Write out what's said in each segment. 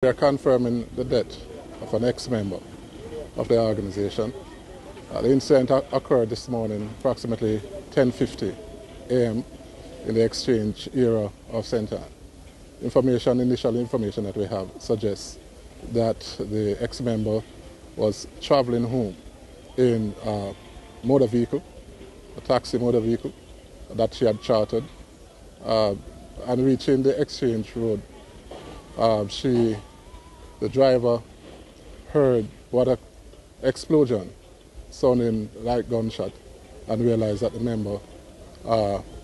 We are confirming the death of an ex-member of the organization. The incident occurred this morning approximately 10:50 a.m. in the exchange area of St. Ann. Initial information that we have suggests that the ex-member was traveling home in a motor vehicle, a taxi motor vehicle that she had chartered, and reaching the exchange road. The driver heard what an explosion sounding like gunshot and realized that the member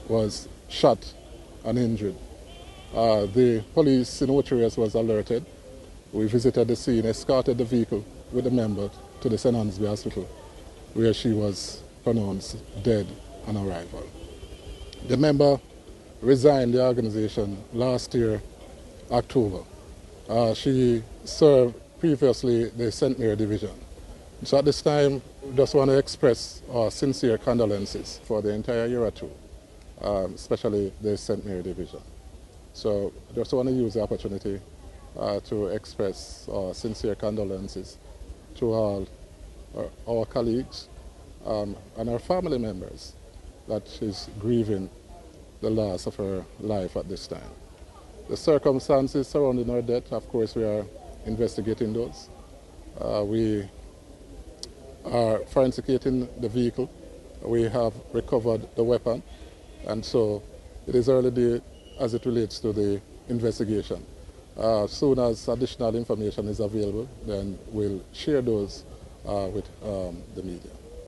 was shot and injured. The police in which areas was alerted. We visited the scene, escorted the vehicle with the member to the St. Ansby Hospital, where she was pronounced dead on arrival. The member resigned the organization last year, October. She served previously the St. Mary Division. So at this time, we just want to express our sincere condolences for the entire year or two, especially the St. Mary Division. So I just want to use the opportunity to express our sincere condolences to all our colleagues and our family members that is grieving the loss of her life at this time. The circumstances surrounding her death, of course, we are investigating those. We are forensicating the vehicle. We have recovered the weapon, and so it is early day as it relates to the investigation. As soon as additional information is available, then we'll share those with the media.